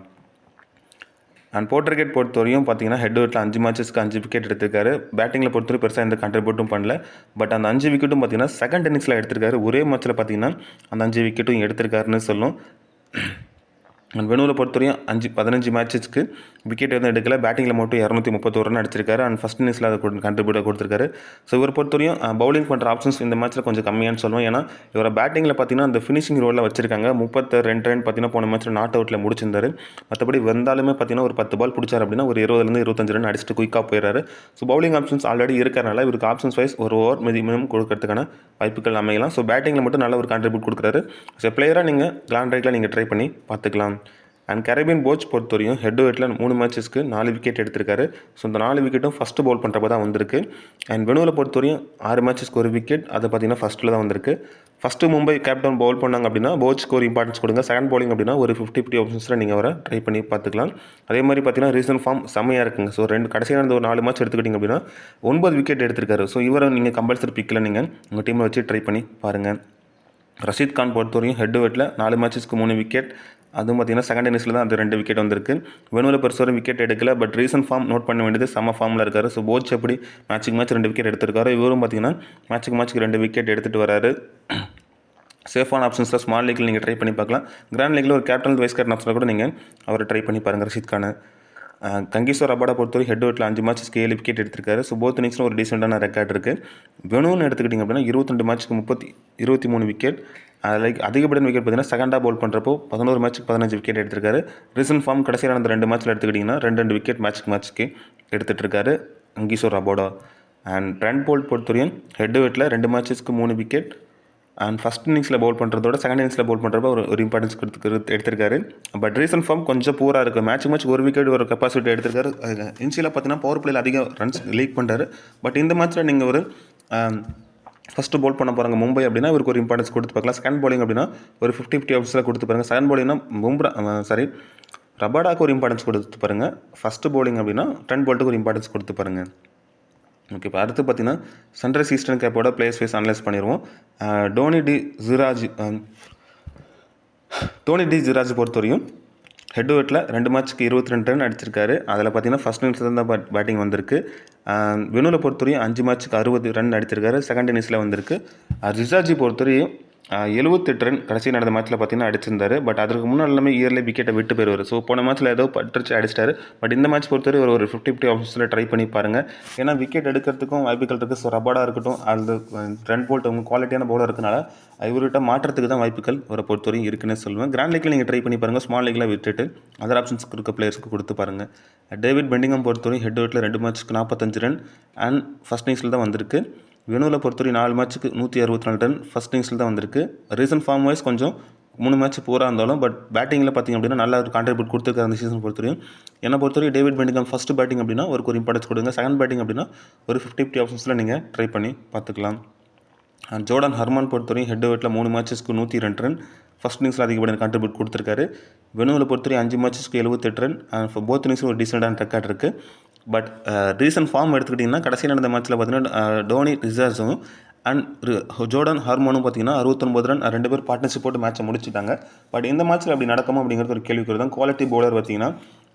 A: அண்ட் போர்ட்ரிகேட் பொறுத்தவரையும் பார்த்தீங்கன்னா ஹெட் வெட்டில் 5 மேட்சஸ்க்கு 5 விக்கெட் எடுத்திருக்காரு. பேட்டிங்கில் பொறுத்தவரை பெருசாக எந்த கான்ட்ரிபியூட்டும் பண்ணல. பட் அந்த 5 விக்கெட்டும் பார்த்தீங்கன்னா செகண்ட் இன்னிங்ஸில் எடுத்திருக்காரு. ஒரே மேட்ச்சில் பார்த்தீங்கன்னா அந்த 5 விக்கெட்டும் எடுத்திருக்காருன்னு சொல்லும். அண்ட் வெனுவில் பொறுத்தவரையும் 15 மேட்சஸ்க்கு விக்கெட் எதுவும் எடுக்கல. பேட்டிங்கில் மட்டும் 231 ரன் அடிச்சிருக்காரு. அண்ட் ஃபஸ்ட் இன்னிங்ஸில் அதை கண்ட்ரிபியூட்டாக கொடுத்துருக்காரு. ஸோ இவர் பொறுத்தவரையும் பவுலிங் பண்ணுற ஆப்ஷன்ஸ் இந்த மேட்ச்சில் கொஞ்சம் கம்மியானு சொல்லுவோம். ஏன்னா இவரை பேட்டிங்கில் பார்த்தீங்கன்னா அந்த ஃபினிஷிங் ரோலில் வச்சிருக்காங்க. 32 ரன் பார்த்தீங்கன்னா போன மேட்ச்சில் நாட் அவுட்டில் முடிச்சிருந்தாரு. மற்றபடி வந்தாலுமே பார்த்தீங்கன்னா ஒரு 10 பால் பிடிச்சார் அப்படின்னா ஒரு 20-25 ரன் அடிச்சுட்டு குயிக்காக போயிடுறாரு. ஸோ பவுலிங் ஆப்ஷன்ஸ் ஆல்ரெடி இருக்கிறனால இவருக்கு ஆப்ஷன்ஸ் வைஸ் ஒரு ஓவர் மினிமம் கொடுக்கறதுக்கான வாய்ப்புகள் அமையலாம். ஸோ பேட்டிங்கில் மட்டும் நல்ல ஒரு கான்ட்ரிபியூட் கொடுக்குறாரு. ஸோ பிளேயராக நீங்கள் கிளான் ரைட்டில் நீங்கள் ட்ரை பண்ணி பார்த்துக்கலாம். அண்ட் கரீபியன் போச் பொறுத்தவரையும் ஹெட் வெட்டில் 3 மேட்சஸ்க்கு 4 விக்கெட் எடுத்திருக்காரு. ஸோ இந்த 4 விக்கெட்டும் ஃபஸ்ட்டு பவுல் பண்ணுறப்ப தான் வந்திருக்கு. அண்ட் வெனுவில் பொறுத்தவரையும் 6 மேட்சஸ்க்கு ஒரு விக்கெட், அது பார்த்தீங்கன்னா ஃபஸ்ட்டில் தான் வந்திருக்கு. ஃபஸ்ட்டு மும்பை கேப்டன் பவுல் பண்ணாங்க அப்படின்னா போச்சுக்கு ஒரு இம்பார்ட்டன்ஸ் கொடுங்க. செகண்ட் பவுலிங் அப்படின்னா ஒரு 50-50 ஆப்ஷன்ஸில் நீங்கள் வர ட்ரை பண்ணி பார்த்துக்கலாம். அதே மாதிரி பார்த்தீங்கன்னா ரீசன்ட் ஃபார்ம் செம்மையாக இருக்குங்க. ஸோ கடைசியாக இருந்த ஒரு 4 மேட்ச் எடுத்துக்கிட்டிங்க அப்படின்னா 9 விக்கெட் எடுத்திருக்காரு. ஸோ இவரை நீங்கள் கம்பல்சரி பிக்கில் நீங்கள் உங்கள் டீமில் வச்சு ட்ரை பண்ணி பாருங்கள். ரஷீத் கான் பொறுத்தவரையும் ஹெட் வெட்டில் 4 மேட்சஸ்க்கு 3 விக்கெட், அதுவும் பார்த்தீங்கன்னா செகண்ட் இன்னிங்ஸில் தான் அது 2 விக்கெட் வந்திருக்கு. வெனுவில் பெருசாக விக்கெட் எடுக்கல. பட் ரீசன்ட் ஃபார்ம் நோட் பண்ண வேண்டியது செம்ம ஃபார்மில் இருக்காரு. ஸோ போச் எப்படி மேட்சுக்கு மேட்ச் 2 விக்கெட் எடுத்திருக்காரு, இவரும் பார்த்தீங்கன்னா மேட்சுக்கு 2 விக்கெட் எடுத்துகிட்டு வராரு. சேஃபான ஆப்ஷன்ஸில் ஸ்மால் லீக்கில் நீங்கள் ட்ரை பண்ணி பார்க்கலாம். கிராண்ட் லீக்கில் ஒரு கேப்டன் வைஸ் கேப்டன் ஆப்ஷனில் கூட நீங்கள் அவரை ட்ரை பண்ணி பாருங்கள் ரஷீத் கானை. கங்கீஸ்வர் ரபாடா பொறுத்தவரை ஹெட் வெட்டில் 5 மேட்சஸ்க்கு 7 விக்கெட் எடுத்திருக்காரு. ஸோ போத் இன்னிங்ஸில் ஒரு டீசெண்டான ரெக்கார்ட் இருக்குது. வெனுன்னு எடுத்துக்கிட்டிங்க அப்படின்னா 22 மேட்ச்சுக்கு 23 விக்கெட், லைக் அதிகப்படியான விக்கெட் பார்த்தீங்கன்னா செகண்டாக பவுல் பண்ணுறப்போ 11 மேட்ச்சுக்கு 15 விக்கெட் எடுத்திருக்காரு. ரீசன்ட் ஃபார்ம் கடைசியில் அந்த 2 மேட்ச்சில் எடுத்துக்கிட்டிங்கன்னா 2 விக்கெட் மேட்ச்சுக்கு எடுத்துகிட்டு இருக்காரு கங்கீஸ்வர் ரபாடா. அண்ட் ட்ரெண்ட் போல்ட் பொறுத்தவரையும் ஹெட் வெட்டில் 2 மேட்சஸ்க்கு 3 விக்கெட், அண்ட் ஃபஸ்ட் இன்னிங்ஸில் பவுல் பண்ணுறதோட செகண்ட் இன்னிங்ஸில் பவுல் பண்ணுறப்ப ஒரு இம்பார்ட்டன்ஸ் எடுத்திருக்காரு. பட் ரீசன்ட் ஃபார்ம் கொஞ்சம் பூராக இருக்குது. மேட்ச் ஒரு விக்கெட் ஒரு கெப்பாசிட்டி எடுத்திருக்காரு. இன்சியில் பார்த்தீங்கன்னா பவர் பிளேயில் அதிக ரன்ஸ் லீக் பண்ணுறாரு. பட் இந்த மேட்ச்சில் நீங்கள் ஒரு ஃபஸ்ட்டு பவுல் பண்ண போகிறாங்க மும்பை அப்படின்னா இவருக்கு ஒரு இம்பார்ட்டன்ஸ் கொடுத்து பார்க்கலாம். செகண்ட் பவுலிங் அப்படின்னா ஒரு 50-50 ஆப்ஷன்ஸில் கொடுத்து பாருங்கள். செகண்ட் பவுலிங்னா ரபாடாக்கு ஒரு இம்பார்ட்டன்ஸ் கொடுத்து பாருங்கள். ஃபஸ்ட்டு பவுலிங் அப்படின்னா ட்ரெண்ட் போல்ட்டுக்கு ஒரு இம்பார்ட்டன்ஸ் கொடுத்து பாருங்கள். ஓகே, இப்போ அடுத்து பார்த்தீங்கன்னா சன்ரைஸ் ஈஸ்டர்ன் கேப்போட பிளேயர்ஸ் வைஸ் அனலைஸ் பண்ணிடுவோம். டோனி டி ஜிராஜ் பொறுத்தவரையும் ஹெட் வெட்டில் 2 மேட்ச்சுக்கு 22 ரன் அடிச்சிருக்காரு. அதில் பார்த்தீங்கன்னா ஃபஸ்ட் இன்னிங்ஸில் தான் பேட்டிங் வந்திருக்கு. வெனுவில் பொறுத்தவரையும் 5 மேட்ச்சுக்கு 60 ரன் அடிச்சிருக்காரு. செகண்ட் இன்னிங்ஸில் வந்திருக்கு. ஜிராஜி பொறுத்தவரையும் 78 ரன் கடைசி நடந்த மேட்ச்சில் பார்த்தீங்கன்னா அடிச்சிருந்தாரு. பட் அதுக்கு முன்னாடி எல்லாமே இயர்லி விக்கெட்டை விட்டு போயிடுவார். ஸோ போன மேட்ச்சில் ஏதோ பட்டுச்சு அடிச்சிட்டாரு. பட் இந்த மேட்ச் பொறுத்தவரை ஒரு 50-50 ஆப்ஷன்ஸில் ட்ரை பண்ணி பாருங்கள். ஏன்னா விக்கெட் எடுக்கிறதுக்கும் வாய்ப்புகள் இருக்குது. ஸோ ரபாடா இருக்கட்டும், அது ட்ரெண்ட் போல்ட் அவங்க குவாலிட்டியான பவுலர் இருக்கனால இவர்கிட்ட மாற்றத்துக்கு தான் வாய்ப்புகள் ஒரு பொறுத்தவரையும் இருக்குன்னு சொல்லுவேன். கிராண்ட் லீக்கில் நீங்கள் ட்ரை பண்ணி பாருங்கள். ஸ்மால் லீக்கில் விட்டுட்டு அதர் ஆப்ஷன்ஸ்க்கு இருக்க பிளேயர்ஸ்க்கு கொடுத்து பாருங்கள். டேவிட் பெண்டிங்கம் பொறுத்தவரையும் ஹெட் வெட்டில் 2 மேட்ச்சுக்கு 45 ரன் அண்ட் ஃபஸ்ட் இன்னிங்ஸில் தான் வந்திருக்கு. வெனுவில் பொறுத்தவரை 4 மேட்ச்சுக்கு 164 ரன் ஃபஸ்ட் இன்னிங்ஸில் தான் வந்திருக்கு. ரீசன்ட் ஃபார்ம் வைஸ் கொஞ்சம் 3 மேட்ச் பூரா இருந்தாலும் பட் பேட்டிங்கில் பார்த்திங்க அப்படின்னா நல்ல ஒரு கான்ட்ரிபியூட் கொடுத்துருக்காரு அந்த சீசன் பொறுத்தவரையும். என்னை பொறுத்தவரை டேவிட் பெண்டிங்கம் ஃபஸ்ட்டு பேட்டிங் அப்படின்னா ஒரு இம்பார்ட்டன்ஸ் கொடுங்க. செகண்ட் பேட்டிங் அப்படின்னா ஒரு 50-50 ஆப்ஷன்ஸில் நீங்கள் ட்ரை பண்ணி பார்த்துக்கலாம். ஜோர்டன் ஹர்மன் பொறுத்தவரையும் ஹெட் வெட்டில் 3 மேட்சஸ்க்கு 102 ரன் ஃபஸ்ட் இன்னிங்ஸில் அதிகப்படியான கான்ட்ரிபியூட் கொடுத்துருக்காரு. வெனுவில் பொறுத்தவரை 5 மேட்சஸ்க்கு 78 ரன் போத் இன்னிங்ஸில் ஒரு டீசெண்டான ரெக்கார்ட் இருக்குது. பட் ரீசன்ட் ஃபார்ம் எடுத்துக்கிட்டிங்கன்னா கடைசி நடந்த மேட்ச்சில் பார்த்தீங்கன்னா டோனி ரிசார்ஸும் அண்ட் ஜோர்டன் ஹார்மோனும் பார்த்தீங்கன்னா 69 ரன் 2 பேர் பார்ட்னர்ஷிப் போட்டு மேட்சை முடிச்சுட்டாங்க. பட் இந்த மேட்ச்சில் அப்படி நடக்குமா அப்படிங்கிறது ஒரு கேள்விக்குறி தான். குவாலிட்டி பவுலர் பார்த்தீங்கன்னா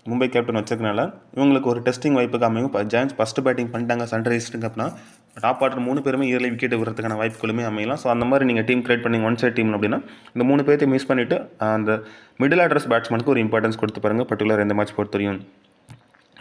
A: மும்பை கேப்டன் வச்சிருக்கனால இவங்களுக்கு ஒரு டெஸ்டிங் வாய்ப்புக்கு அமையும். இப்போ ஜாயின்ஸ் ஃபஸ்ட்டு பேட்டிங் பண்ணிட்டாங்க சன்ரைசர்ஸுக்கு அப்படின்னா டாப் ஆர்டர் 3 பேருமே இயர்லி விக்கெட் விடுறதுக்கான வாய்ப்புகளுமே அமையலாம். ஸோ அந்த மாதிரி நீங்கள் டீம் கிரியேட் பண்ணி ஒன் சைட் டீம் அப்படின்னா இந்த 3 பேர்த்தையும் மிஸ் பண்ணிவிட்டு அந்த மிடில் ஆர்டர்ஸ் பேட்ஸ்மேனுக்கு ஒரு இம்பார்ட்டன்ஸ் கொடுத்து பாருங்கள். பர்டிகுலர் இந்த மேட்ச் பொறுத்தவரையும்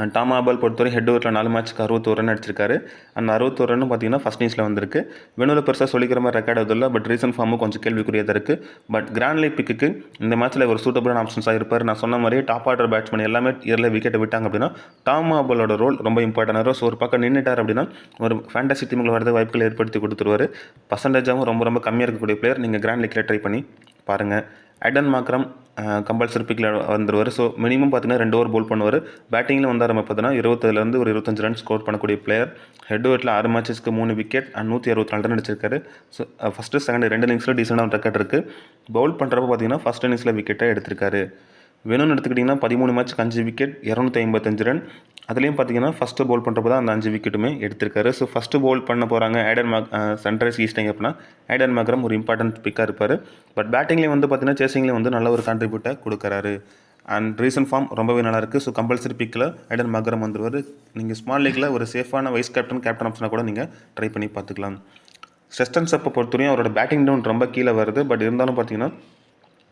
A: அண்ட் டாம் ஆபல் பொறுத்தவரை ஹெட் வெட்டில் 4 மேட்ச்சுக்கு 61 ரன் அடிச்சிருக்காரு. அந்த 61 ரன் பார்த்தீங்கன்னா ஃபஸ்ட் இன்னிங்ஸில் வந்திருக்கு. வெனுவில் பெருசாக சொல்லிக்கிற மாதிரி ரெக்கார்ட் எதுவும் இல்லை. பட் ரீசன்ட் ஃபார்மும் கொஞ்சம் கேள்விக்குரியதாக இருக்குது. பட் கிராண்ட் லீக் பிக்கு இந்த மேட்ச்சில் ஒரு சூட்டபிளான ஆப்ஷன்ஸாக இருப்பார். நான் சொன்ன மாதிரி டாப் ஆர்டர் பேட்ஸ்மேன் எல்லாமே இயர்ல விக்கெட்டை விட்டாங்க அப்படின்னா டாம் ஆபலோட ரோல் ரொம்ப இம்பார்ட்டன்டாக. ஸோ ஒரு பக்கம் நின்றுட்டார் அப்படின்னா ஒரு ஃபேண்டசி டீமுக்கு வரது வாய்ப்புகள் ஏற்படுத்தி கொடுத்துருவார். பர்சன்டேஜாகவும் ரொம்ப கம்மியாக இருக்கக்கூடிய பிளேயர் நீங்கள் கிராண்ட் லீக்கில் ட்ரை பண்ணி பாருங்கள். ஐடன் மாக்ரம் கம்பல்சரி பிக்கில் வந்துடுவார். ஸோ மினிமம் பார்த்தீங்கன்னா 2 ஓவர் பவுல் பண்ணுவார். பேட்டிங்கில் வந்தார் பார்த்தீங்கன்னா 20 ஒரு 25 ரன் ஸ்கோர் பண்ணக்கூடிய பிளேயர். ஹெட் வெட்டில் 6 மேட்சஸ்க்கு 3 விக்கெட் அண்ட் 164 ரன் அடிச்சிருக்காரு. ஸோ ஃபஸ்ட்டு செகண்ட் 2 இன்னிங்ஸில் டீசெண்டான ரெக்கார்ட் இருக்குது. பவுல் பண்ணுறப்ப பார்த்தீங்கன்னா ஃபஸ்ட் இன்னிங்ஸில் விக்கெட்டாக எடுத்திருக்காரு. வேணும்னு எடுத்துக்கிட்டிங்கன்னா 13 மேட்ச்சுக்கு 5 விக்கெட் 255 ரன். அதுலேயும் பார்த்தீங்கன்னா ஃபஸ்ட்டு பவுல் பண்ணுறப்ப தான் அந்த 5 விக்கெட்டுமே எடுத்திருக்காரு. ஸோ ஃபஸ்ட்டு பவுல் பண்ண போகிறாங்க சன்ரைஸ் ஈஸ்டர்ன் அப்படின்னா ஐடன் மாக்ரம் ஒரு இம்பார்ட்டன்ட் பிக்காக இருப்பார். பட் பேட்டிங்லேயும் வந்து பார்த்தீங்கன்னா சேசிங்லேயும் வந்து நல்ல ஒரு கான்ட்ரிபியூட்டாக கொடுக்குறாரு. அண்ட் ரீசன்ட் ஃபார்ம் ரொம்பவே நல்லாயிருக்கு. ஸோ கம்பல்சரி பிக்கில் ஐடன் மார்க்ரம் வந்துருவார். நீங்கள் ஸ்மால் லீக்கில் ஒரு சேஃபான வைஸ் கேப்டன் ஆப்ஷனாக கூட நீங்கள் ட்ரை பண்ணி பார்த்துக்கலாம். ஸ்டெஸ்டன் ஸ்டெப்பை பொறுத்தவரையும் அவரோட பேட்டிங் டவுன் ரொம்ப கீழே வருது. பட் இருந்தாலும் பார்த்தீங்கன்னா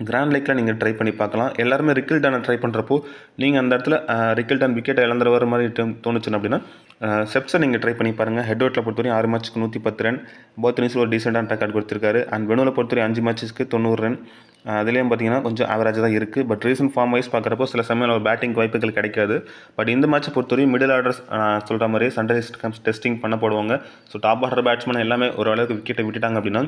A: கிராண்ட் லீக்கில் நீங்கள் ட்ரை பண்ணி பார்க்கலாம். எல்லாருமே ரிக்கில்டனை ட்ரை பண்ணுறப்போ நீங்கள் அந்த இடத்துல ரிக்கில்டன் விக்கெட்டை இழந்துற வர மாதிரி தோணுச்சுன்னு அப்படின்னா ஸ்டெப்ஸை நீங்கள் ட்ரை பண்ணி பாருங்கள். ஹெட்வர்ட்டில் பொறுத்தவரையும் 6 மேட்ச்சுக்கு 110 ரன், போத் இன்னிங்ஸில் ஒரு டீசெண்டான ரெக்கார்ட் கொடுத்துருக்காரு. அண்ட் வெனுவில் பொறுத்தவரையும் 5 மேட்ச்சுக்கு 90 ரன். அதுலேயும் பார்த்தீங்கன்னா கொஞ்சம் ஆவரேஜாக தான் இருக்குது. பட் ரீசன்ட் ஃபார்ம் வைஸ் பார்க்குறப்போ சில சமயம் ஒரு பேட்டிங் வாய்ப்புகள் கிடைக்காது. பட் இந்த மேட்ச்சை பொறுத்தவரையும் மிடில் ஆர்டர்ஸ் சொல்கிற மாதிரி சன்ரைஸ் டெஸ்டிங் பண்ண போடுவாங்க. ஸோ டாப் ஆர்டர் பேட்ஸ்மேன் எல்லாமே ஓரளவுக்கு விக்கெட்டை விட்டுட்டாங்க அப்படின்னா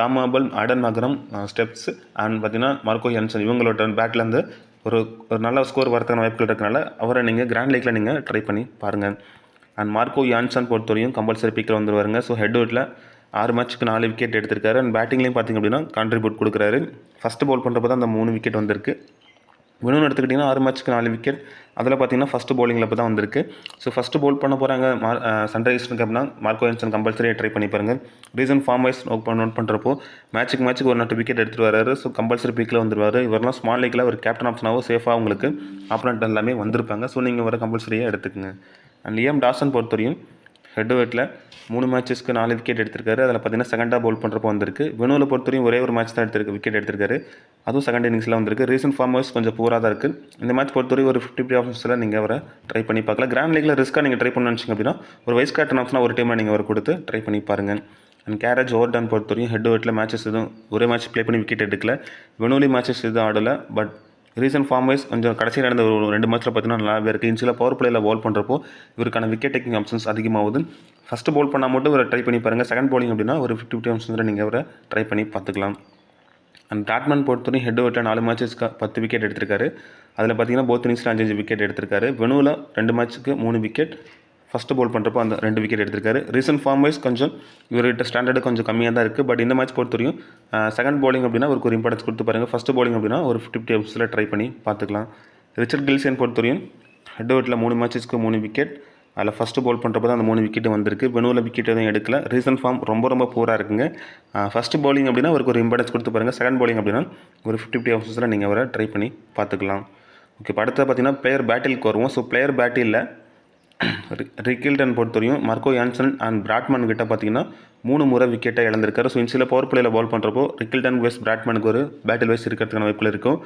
A: Tom Abell, ஐடன் Markram, steps and பார்த்தீங்கன்னா மார்க்கோ யான்சன் இவங்களோட பேட்லேருந்து ஒரு நல்ல ஸ்கோர் வரதுக்கான வாய்ப்புகள் இருக்கனால அவரை நீங்கள் கிராண்ட் லீக்கில் நீங்கள் ட்ரை பண்ணி பாருங்கள். அண்ட் மார்க்கோ யான்சன் பொறுத்தவரையும் கம்பல்சரி பிக்கில் வந்துருவாருங்க. ஸோ ஹெட்வர்ட்டில் 6 மேட்ச்சுக்கு 4 விக்கெட் எடுத்திருக்காரு. அண்ட் பேட்டிங்லேயும் பார்த்திங்க அப்படின்னா கான்ட்ரிபியூட் கொடுக்குறாரு. ஃபஸ்ட்டு பால் பண்ணுறப்ப தான் அந்த 3 விக்கெட் வந்திருக்கு. வெனுன்னு எடுத்துக்கிட்டிங்கன்னா 6 மேட்ச்சுக்கு 4 விக்கெட். அதில் பார்த்தீங்கன்னா ஃபஸ்ட்டு பவுலிங்கில் இப்போ தான் வந்திருக்கு. ஸோ ஃபஸ்ட்டு பவுல் பண்ண போகிறாங்க சன்ரைஸ்னுக்கு அப்படின்னா மார்க்கோ யான்சன் கம்பல்சரியாக ட்ரை பண்ணி பாருங்கள். ரீசன் ஃபார்ம் வைஸ் நோட் பண்ணுறப்போ மேட்ச்சுக்கு ஒரு 4 விக்கெட் எடுத்துகிட்டு வராரு. ஸோ கம்பல்சரி பிக்கில் வந்துருவார். இவரெல்லாம் ஸ்மால் லீக்கில் ஒரு கேப்டன் ஆப்ஷனாகவும் சேஃபாக உங்களுக்கு ஆப்போனண்ட் எல்லாமே வந்திருப்பாங்க. ஸோ நீங்கள் வர கம்பல்சரியாக எடுத்துக்கங்க. அண்ட் லியாம் டாசன் பொறுத்தவரையும் ஹெட்வர்ட்டில் 3 மேட்சஸ்க்கு 4 விக்கெட் எடுத்திருக்காரு. அதில் பார்த்தீங்கன்னா செகண்டாக பவுல் பண்ணுறப்போ வந்திருக்கு. வெனுவில் பொறுத்தவரையும் ஒரே ஒரு மேட்ச் தான் விக்கெட் எடுத்திருக்காரு. அதுவும் செகண்ட் இன்னிங்ஸில் வந்திருக்கு. ரீசன்ட் ஃபார்ம் வைஸ் கொஞ்சம் பூராக தான் இருக்குது. இந்த மேட்ச் பொறுத்தவரையும் ஒரு 50 ஆப்ஷன்ஸில் நீங்கள் அவரை ட்ரை பண்ணி பார்க்கலாம். கிராண்ட் லீக்கில் ரிஸ்க்காக நீங்கள் ட்ரை பண்ண நினச்சிங்க அப்படின்னா ஒரு வைஸ் கேப்டன் ஆப்ஷனாக ஒரு டீமை நீங்கள் அவர் கொடுத்து ட்ரை பண்ணி பாருங்கள். அண்ட் கேரேஜ் ஓவர்டன் பொறுத்தவரையும் ஹெட்வர்ட்டில் மேட்சஸ் எதுவும் ஒரே மேட்ச் ப்ளே பண்ணி விக்கெட் எடுக்கல. வெனுலி மேட்சஸ் எதுவும் ஆடலை. பட் ரீசன்ட் ஃபார்ம் வைஸ் கொஞ்சம் கடைசியில் நடந்த ஒரு 2 மேட்ச்சில் பார்த்தீங்கன்னா நல்லாவே இருக்குது. இன்ச்சில் பவர் பிளேயில் பால் பண்ணுறப்போ இவருக்கான விக்கெட் டேக்கிங் ஆப்ஷன்ஸ் அதிகமாகுது. ஃபஸ்ட்டு பால் பண்ணால் மட்டும் இவரை ட்ரை பண்ணி பாருங்கள். செகண்ட் பவுலிங் அப்படின்னா ஒரு 50 ஆப்ஷன்ஸில் நீங்கள் அவரை ட்ரை பண்ணி பார்த்துக்கலாம். அண்ட் பேட்மேன் பொறுத்தவரையும் ஹெட்வர்ட்டில் 4 மேட்சஸ்க்கு 10 விக்கெட் எடுத்திருக்காரு. அதில் பார்த்தீங்கன்னா போத் இன்னிங்ஸில் 5 விக்கெட் எடுத்திருக்காரு. வெனுவில் 2 மேட்ச்சுக்கு 3 விக்கெட். ஃபஸ்ட்டு பால் பண்ணுறப்போ அந்த 2 விக்கெட் எடுத்திருக்காரு. ரீசன்ட் ஃபார்ம் வைஸ் கொஞ்சம் இவர்கிட்ட ஸ்டாண்டர்டு கொஞ்சம் கம்மியாக தான் இருக்குது. பட் இந்த மேட்ச் பொறுத்தவரையும் செகண்ட் பவுலிங் அப்படின்னா அவருக்கு ஒரு இம்பார்ட்டன்ஸ் கொடுத்து பாருங்கள். ஃபஸ்ட்டு பவுலிங் அப்படின்னா ஒரு 50 ஆப்ஷன்ஸில் ட்ரை பண்ணி பார்த்துக்கலாம். ரிச்சர்ட் கில்சன் பொறுத்தவரையும் ஹெட்வர்ட்டில் 3 மேட்சஸ்க்கு 3 விக்கெட். அதில் ஃபஸ்ட்டு பால் பண்ணுறப்போ தான் அந்த 3 விக்கெட்டு வந்திருக்கு. வெனுவில் விக்கெட் எதுவும் எடுக்கல. ரீசன்ட் ஃபார்ம் ரொம்ப பூராக இருக்குங்க. ஃபஸ்ட்டு பவுலிங் அப்படின்னா அவருக்கு ஒரு இம்பார்ட்டன்ஸ் கொடுத்து பாருங்கள். செகண்ட் பவுலிங் அப்படின்னா ஒரு 50 ஆப்ஷன்ஸில் நீங்கள் அவரை ட்ரை பண்ணி பார்த்துக்கலாம். ஓகே, இப்போ அடுத்து பார்த்தீங்கன்னா பிளேயர் பேட்டிலுக்கு வருவோம். ஸோ பிளேயர் பேட்டிலில் ரிக்கில்டன் பொறுத்தவரையும் மார்க்கோ யான்சன் அண்ட் பிராட்மன் கிட்ட பார்த்தீங்கன்னா 3 முறை விக்கெட்டை இழந்திருக்காரு. ஸோ இன்சியில் பவர் பிளேயில் பால் பண்ணுறப்போ ரிக்கில்டன் வைஸ் பிராட்மனுக்கு ஒரு பேட்டில் வைஸ் இருக்கிறதுக்கான வாய்ப்பில் இருக்கும்.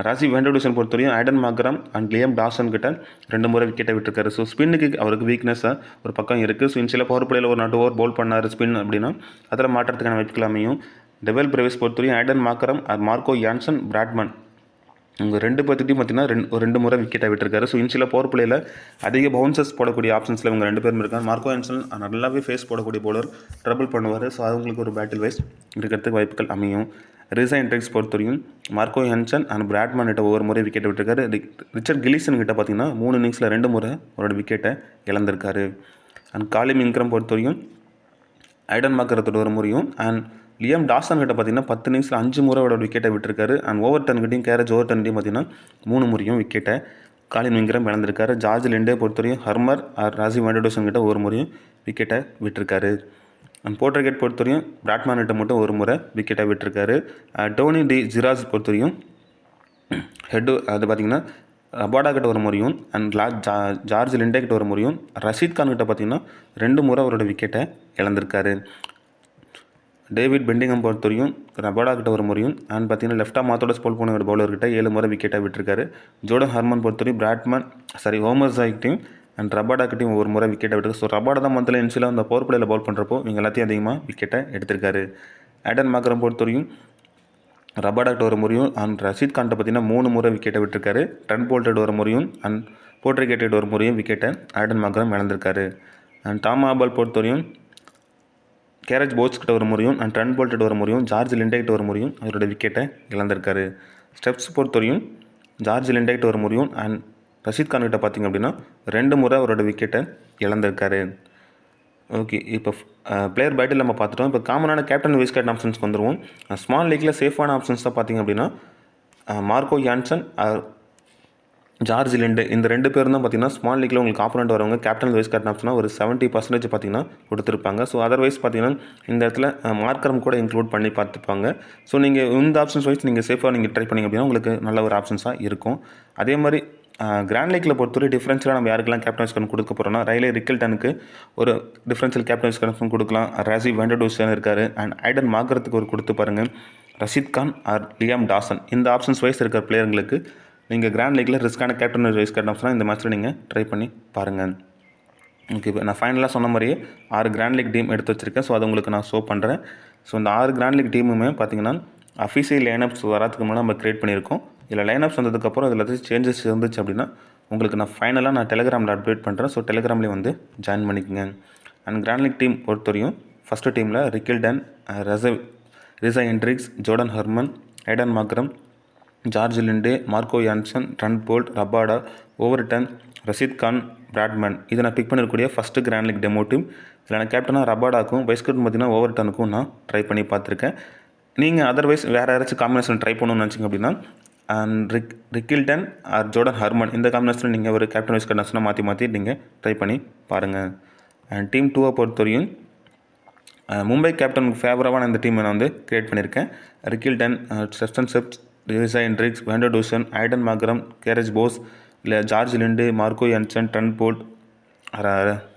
A: ராஜீவ் வெண்டர்டூசன் பொறுத்தவரையும் ஐடன் மார்க்ரம் அண்ட் லியாம் டாசன் கிட்ட 2 முறை விக்கெட்டை விட்டுருக்காரு. ஸோ ஸ்பின்னுக்கு அவருக்கு வீக்னஸாக ஒரு பக்கம் இருக்குது. ஸோ இன்சியில் பவர் பிளேயில் ஒரு 4 ஓவர் பால் பண்ணார் ஸ்பின் அப்படின்னா அதில் மாற்றத்துக்கான வாய்ப்புகள் அமையும். டெவல் பிரேவிஸ் பொறுத்தவரையும் ஐடன் மார்க்ரம் மார்க்கோ யான்சன் பிராட்மன் உங்கள் 2 பேர்த்திட்டையும் பார்த்தீங்கன்னா 2 முறை விக்கெட்டை விட்டுருக்காரு. ஸோ இன்சியில் பவர் பிளேயில் அதிக பவுன்சர்ஸ் போடக்கூடிய ஆப்ஷன்ஸில் இவங்க 2 பேரும் இருக்காங்க. மார்க்கோ யான்சன் நல்லாவே ஃபேஸ் போடக்கூடிய பவுலர், ட்ரபிள் பண்ணுவார். ஸோ அவங்களுக்கு ஒரு பேட்டில் வைஸ் இருக்கிறதுக்கு வாய்ப்புகள் அமையும். ரிசைன் ட்ரிக்ஸ் பொறுத்தவரையும் மார்க்கோ யான்சன் அண்ட் பிராட்மன் கிட்ட ஒவ்வொரு முறை விக்கெட்டை விட்டுருக்காரு. ரிச்சர்ட் கில்சன் கிட்ட பார்த்தீங்கன்னா 3 இன்னிங்ஸில் 2 முறை அவரோட விக்கெட்டை இழந்திருக்காரு. அண்ட் காலிம் இன்க்ரம் பொறுத்தவரையும் ஐடன் மார்க்ரத்தோட ஒரு முறையும் அண்ட் லியாம் டாசன் கிட்ட பார்த்தீங்கன்னா 10 இன்னிங்ஸில் 5 முறை அவரோட விக்கெட்டை விட்டுருக்காரு. அண்ட் ஓவர்டன்கிட்டையும் கேரேஜ் ஓவர்டன்கிட்டையும் பார்த்தீங்கன்னா 3 முறையும் விக்கெட்டை காலின் இன்க்ரம் இழந்திருக்காரு. ஜார்ஜ் லிண்டே பொறுத்தவரையும் ஹர்மர் ராஜீவ் வெண்டர்டூசன் கிட்ட ஒரு முறையும் விக்கெட்டை விட்டுருக்காரு. அண்ட் போர்ட்ரகேட் பொறுத்தவரையும் பிராட்மேன் கிட்ட மட்டும் ஒரு முறை விக்கெட்டை விட்டுருக்காரு. டோனி டி ஜிராஸ் பொறுத்தவரையும் அது பார்த்திங்கன்னா ரபாடா கிட்ட ஒரு முறையும் அண்ட் ஜார்ஜ் லிண்டே கிட்ட ஒரு முறையும் ரஷீத் கான் கிட்ட பார்த்தீங்கன்னா 2 முறை அவரோட விக்கெட்டை இழந்திருக்காரு. டேவிட் பெண்டிங்கம் பொறுத்தவரையும் ரபாடா கிட்ட ஒரு முறையும் அண்ட் பார்த்தீங்கன்னா லெஃப்டாக மாத்தோட ஸ்போல் போன பவுலர்கிட்ட 7 முறை விக்கெட்டை விட்டுருக்காரு. ஜோர்டன் ஹார்மன் பொறுத்தவரையும் ஹோமர் ஜாய்கிட்டையும் அண்ட் ரபாடா கிட்டையும் ஒரு முறை விக்கெட்டை விட்டுருக்கு. ஸோ ரபாடா தான் மொத்தத்தில் இன்சியில் அந்த பவர் பிளேயில் பால் பண்ணுறப்போ இவங்க எல்லாத்தையும் அதிகமாக விக்கெட்டை எடுத்திருக்காரு. ஐடன் மார்க்ரம் பொறுத்தவரையும் ரபாடா கிட்ட ஒரு முறையும் அண்ட் ரஷீத் கான்ட்ட பார்த்தீங்கன்னா 3 முறை விக்கெட்டை விட்டுருக்காரு. ட்ரெண்ட் போல்ட்டட் ஒரு முறையும் அண்ட் போர்ட்ரிகேட்டட் ஒரு முறையும் விக்கெட்டை ஐடன் மார்க்ரம் இழந்திருக்காரு. அண்ட் டாம் ஆபல் பொறுத்தவரையும் கேரேஜ் போட்ஸ் கிட்ட ஒரு முறையும் அண்ட் ட்ரெண்ட் போல்ட்டட் ஒரு முறையும் ஜார்ஜ் லிண்டே கிட்ட ஒரு முறையும் அவரோட விக்கெட்டை இழந்திருக்காரு. ஸ்டெப்ஸ் பொறுத்தவரையும் ஜார்ஜ் லிண்டே கிட்ட ஒரு முறையும் அண்ட் ரஷீத் கான் கிட்ட பார்த்திங்க அப்படின்னா 2 முறை அவரோட விக்கெட்டை இழந்திருக்காரு. ஓகே, இப்போ பிளேயர் பேட்டில் நம்ம பார்த்துட்டோம். இப்போ காமனான கேப்டன் வைஸ் கேப்டன் ஆப்ஷன்ஸ்க்கு வந்துடுவோம். ஸ்மால் லீக்கில் சேஃபான ஆப்ஷன்ஸ் தான் பார்த்திங்க அப்படின்னா மார்க்கோ யான்சன் ஜார்ஜ் லிண்டு இந்த 2 பேரும் தான் பார்த்தீங்கன்னா ஸ்மால் லீக்கில் உங்களுக்கு ஆப்போனண்ட் வரவங்க கேப்டன் வைஸ் கேப்டன் ஆப்ஷனாக ஒரு 70% பார்த்தீங்கன்னா கொடுத்துருப்பாங்க. ஸோ அதர்வைஸ் பார்த்தீங்கன்னா இந்த இடத்துல மார்க்கரம் கூட இன்க்ளூட் பண்ணி பார்த்துப்பாங்க. ஸோ நீங்கள் இந்த ஆப்ஷன்ஸ் வைஸ் நீங்கள் சேஃபாக நீங்கள் ட்ரை பண்ணிங்க அப்படின்னா உங்களுக்கு நல்ல ஒரு ஆப்ஷன்ஸாக இருக்கும். அதே மாதிரி கிராண்ட் லீக்கில் பொறுத்தவரை டிஃப்ரென்ஷியலாக நம்ம யாருக்கெல்லாம் கேப்டன் வைஸ் கேப்டன் கொடுக்க போகிறோம்னா ரைலே ரிக்கில்டனுக்கு ஒரு டிஃப்ரென்ஷியல் கேப்டன் வைஸ் கேப்டன் கொடுக்கலாம். ராஜீவ் வெண்டடூசன் இருக்கார் அண்ட் ஐடன் மார்க்கரத்துக்கு ஒரு கொடுத்து பாருங்கள். Rashid Khan or Liam Dawson இந்த ஆப்ஷன்ஸ் வைஸ் இருக்கிற பிளேயர்களுக்கு நீங்கள் கிராண்ட் லீக்கில் ரிஸ்க்கான கேப்டன் வைஸ் கேப்டன் ஆப்ஷனாக இந்த மேட்ச்சில் நீங்கள் ட்ரை பண்ணி பாருங்கள். ஓகே, இப்போ நான் ஃபைனலாக சொன்ன மாதிரியே 6 கிராண்ட் லீக் டீம் எடுத்து வச்சுருக்கேன். ஸோ அது உங்களுக்கு நான் ஷோ பண்ணுறேன். ஸோ இந்த 6 கிராண்ட் லீக் டீமுமே பார்த்தீங்கன்னா அஃபிஷியல் லைனப்ஸ் வரதுக்கு முன்னாடி நம்ம க்ரியேட் பண்ணியிருக்கோம். இதில் லைனப்ஸ் வந்ததுக்கப்புறம் இதில் ஏதாச்சும் சேஞ்சஸ் இருந்துச்சு அப்படின்னா உங்களுக்கு நான் டெலிகிராமில் அப்டேட் பண்ணுறேன். ஸோ டெலிகிராம்லேயே வந்து ஜாயின் பண்ணிக்கோங்க. அண்ட் கிராண்ட் லீக் டீம் பொறுத்தவரையும் ஃபஸ்ட்டு டீமில் Rickelton, Reeza Hendricks, Jordan Hermann, Aiden Markram, George Linde, Marco Jansen, Trent Boult, Rabada, Overton, Rashid Khan, Baartman இதை நான் பிக் பண்ணிருக்கக்கூடிய first grand league demo team. இதில் நான் கேப்டனாக ரபாடாக்கும் வைஸ் கேப்டன் பார்த்தீங்கன்னா ஓவர்டனுக்கும் நான் ட்ரை பண்ணி பார்த்துருக்கேன். நீங்கள் அதர்வைஸ் வேறு யாராச்சும் காம்பினேஷன் ட்ரை பண்ணணும்னு நினச்சிங்க அப்படின்னா ரிக்கில்டன் ஆர் ஜோர்டன் ஹெர்மன் இந்த காம்பினேஷனில் நீங்கள் ஒரு கேப்டன் வைஸ் கேப்டன்ஸ்னால் மாற்றி நீங்கள் ட்ரை பண்ணி பாருங்கள். அண்ட் டீம் 2 பொறுத்தவரையும் மும்பை கேப்டனுக்கு ஃபேவராக இந்த டீமை நான் வந்து க்ரியேட் பண்ணியிருக்கேன். Rickelton, Tristan Stubbs, Reeza Hendricks, van der Dussen, Aiden Markram, Corbin Bosch, இல்லை George Linde, Marco Jansen, Trent Boult,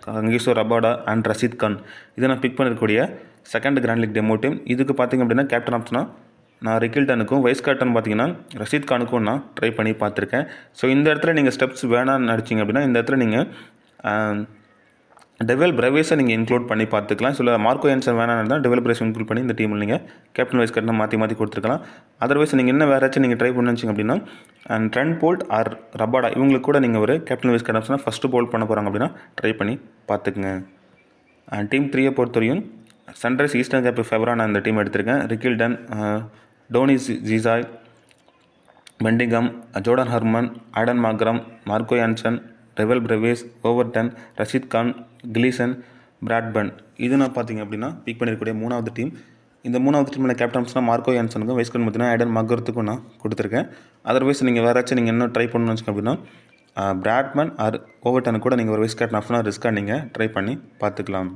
A: Kagiso Rabada and Rashid Khan இதை நான் பிக் பண்ணிருக்கக்கூடிய second grand league demo team. இதுக்கு பார்த்திங்க அப்படின்னா கேப்டன் ஆப்ஷனாக நான் ரிக்கில்டனுக்கும் வைஸ் கேப்டன் பார்த்தீங்கன்னா ரஷீத் கானுக்கும் நான் ட்ரை பண்ணி பார்த்துருக்கேன். ஸோ இந்த இடத்துல நீங்கள் ஸ்டெப்ஸ் வேணான்னு நினச்சிங்க அப்படின்னா இந்த இடத்துல நீங்கள் டெவல் பிரவேஸை நீங்கள் இன்க்ளூட் பண்ணி பார்த்துக்கலாம். சில மார்க்கோ யான்சன் வேணான்னு தான் டெவல் பிரவேஸ் இன்க்ளூட் பண்ணி இந்த டீமில் நீங்கள் கேப்டன் வைஸ் கேப்டன் மாற்றி கொடுத்துருக்கலாம். அதர்வைஸ் நீங்கள் என்ன வேறு ஏதாச்சும் நீங்கள் ட்ரை பண்ணிச்சிங்க அப்படின்னா and Trent Boult or Rabada இவங்களுக்கு கூட நீங்கள் ஒரு கேப்டன் வைஸ் கேப்டன்ஸ்னால் ஃபஸ்ட்டு போல்ட் பண்ண போகிறாங்க அப்படின்னா ட்ரை பண்ணி பார்த்துக்குங்க. அண்ட் டீம் 3 பொறுத்தவரையும் சன்ரைஸ் ஈஸ்டர்ன் கேப் ஃபேவராக நான் இந்த டீம் எடுத்திருக்கேன். ரிக்கில்டன், டோனி ஜிசாய், Bedingham, Jordan Hermann, Aiden Markram, Marco Jansen, Dewald Brevis, Overton, Rashid Khan, Gleeson, Baartman இது நான் பார்த்தீங்க அப்படின்னா பிக் பண்ணியிருக்கக்கூடிய 3வது டீம். இந்த 3வது டீமில் கேப்டன்ஸ்னால் மார்க்கோ யான்சனுக்கும் வைஸ் கேப்டன் பார்த்தீங்கன்னா ஐடன் மார்க்கரத்துக்கும் நான் கொடுத்துருக்கேன். அதர்வைஸ் நீங்கள் வேறு ஏதாச்சும் நீங்கள் என்ன ட்ரை பண்ணணும்னு வச்சுக்கோங்க அப்படின்னா பிராட்மன் ஆர் ஓவர்டனுக்கு கூட நீங்கள் ஒரு வைஸ் கேப்டன் ஆப்ஷனாக ரிஸ்க்காக நீங்கள் ட்ரை பண்ணி பார்த்துக்கலாம்.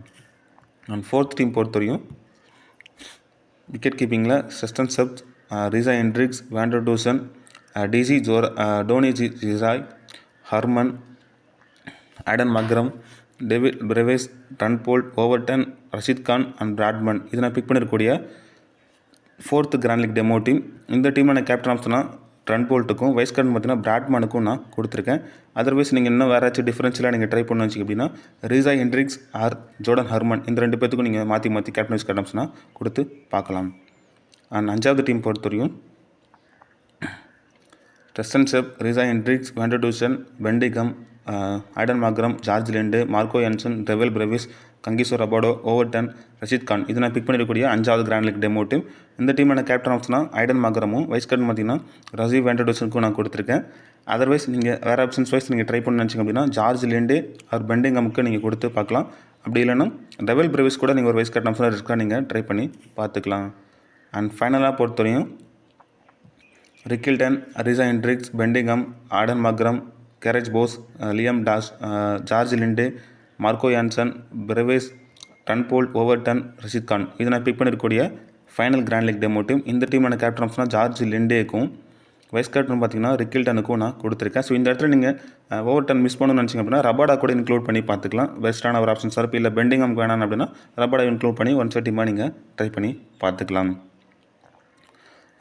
A: அண்ட் 4th டீம் பொறுத்தவரையும் விக்கெட் கீப்பிங்கில் Tristan Stubbs, Reeza Hendricks, van der Dussen, Tony ஜிசாய், Hermann, Aiden Markram, Dewald Brevis, Trent Boult, Overton, Rashid Khan and Baartman இது நான் பிக் பண்ணிருக்கக்கூடிய 4th grand league demo team. இந்த டீமில் நான் கேப்டன் ஆப்ஷனாக ட்ரெண்ட் போல்ட்டுக்கும் வைஸ் கேப்டன் பார்த்தீங்கன்னா பிராட்மனுக்கும் நான் கொடுத்துருக்கேன். அதர்வைஸ் நீங்கள் இன்னும் வேறு ஏதாச்சும் டிஃப்ரென்ஷியலாக நீங்கள் ட்ரை பண்ணு வச்சிங்க அப்படின்னா Reeza Hendricks or Jordan Hermann இந்த 2 பேத்துக்கும் நீங்கள் மாற்றி கேப்டன் வைஸ் கேப்டன் ஆப்ஷனாக கொடுத்து பார்க்கலாம். அண்ட் 5வது டீம் பொறுத்தவரையும் Tristan Stubbs, Reeza Hendricks, van der Dussen, Bedingham, Aiden Markram, George Linde, Marco Jansen, Dewald Brevis, Kagiso Rabada, Overton, Rashid Khan இது நான் பிக் பண்ணிருக்கக்கூடிய 5வது கிராண்ட் லீக் டெமோ டீம். இந்த டீமில் கேப்டன் ஆப்ஷனாக ஐடன் மார்க்கரமும் வைஸ் கேப்டன் பார்த்தீங்கன்னா ராஜீவ் வெண்டடூசனுக்கும் நான் கொடுத்துருக்கேன். அதர்வைஸ் நீங்கள் வேறு ஆப்ஷன்ஸ் வைஸ் நீங்கள் ட்ரை பண்ணி நினச்சிங்க அப்படின்னா ஜார்ஜ் லிண்டு ஆர் பெண்டிங்கமுக்கு நீங்கள் கொடுத்து பார்க்கலாம். அப்படி இல்லைன்னா டெவல் பிரவேஸ் கூட நீங்கள் ஒரு வைஸ் கேப்டன் ஆப்ஷனாக ரிஸ்க்காக நீங்கள் ட்ரை பண்ணி பார்த்துக்கலாம். அண்ட் ஃபைனலாக பொறுத்தவரையும் Rickelton, Reeza Hendricks, Bedingham, Aiden Markram, Corbin Bosch, Liam George Linde, Marco Jansen, Brevis, Trent Boult, Overton, Rashid Khan இது நான் பிக் பண்ணிருக்கக்கூடிய final grand league demo team. இந்த டீமான கேப்டன் ஆப்ஷனாக ஜார்ஜ் லிண்டேக்கும் வைஸ் கேப்டன் பார்த்தீங்கன்னா ரிக்கில்டனுக்கும் நான் கொடுத்துருக்கேன். ஸோ இந்த இடத்துல நீங்கள் ஓவர்டன் மிஸ் பண்ணணும்னு நினச்சிங்க அப்படின்னா ரபாடா கூட இன்க்ளூட் பண்ணி பார்த்துக்கலாம். பெஸ்ட்டான ஒரு ஆப்ஷன்ஸாக இருப்போம். இல்லை பெண்டிங்கம் வேணாம் அப்படின்னா ரபாடா இன்க்ளூட் பண்ணி ஒன் டீமாக நீங்கள் ட்ரை பண்ணி பார்த்துக்கலாம்.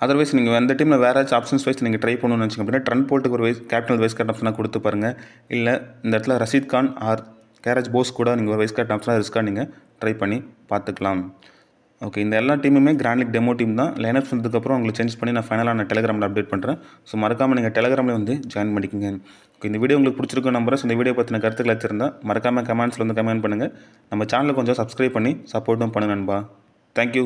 A: அதர்வைஸ் நீங்கள் அந்த டீமில் வேறு ஏதாச்சும் ஆப்ஷன்ஸ் வைஸ் நீங்கள் ட்ரை பண்ணணும்னு நினச்சிங்க அப்படின்னா ட்ரெண்ட் போல்ட்டுக்கு ஒரு கேப்டன் வைஸ் கேப்டன் ஆப்ஷனாக கொடுத்து பாருங்கள். இல்லை இந்த இடத்துல ரஷீத் கான் ஆர் கேரேஜ் போஸ் கூட நீங்கள் ஒரு வைஸ் கேப்டன் ஆப்ஷனாக ரிஸ்க்காக நீங்கள் ட்ரை பண்ணி பார்த்துக்கலாம். ஓகே, இந்த எல்லா டீமுமே கிராண்ட் லீக் டெமோ டீம் தான். லைனப்ஸ் வந்ததுக்கப்புறம் உங்களுக்கு சேஞ்ச் பண்ணி நான் ஃபைனலாக நான் டெலிகிராமில் அப்டேட் பண்ணுறேன். ஸோ மறக்காமல் நீங்கள் டெலிகிராமில் வந்து ஜாயின் பண்ணிக்கோங்க. ஓகே, இந்த வீடியோ உங்களுக்கு பிடிச்சிருக்கும் நம்புறேன். ஸோ இந்த வீடியோ பற்றின கருத்துக்கள் வச்சுருந்தா மறக்காமல் கமெண்ட்ஸில் வந்து கமெண்ட் பண்ணுங்கள். நம்ம சேனலை கொஞ்சம் சப்ஸ்கிரைப் பண்ணி சப்போர்ட்டும் பண்ணுங்க நண்பா. தேங்க்யூ.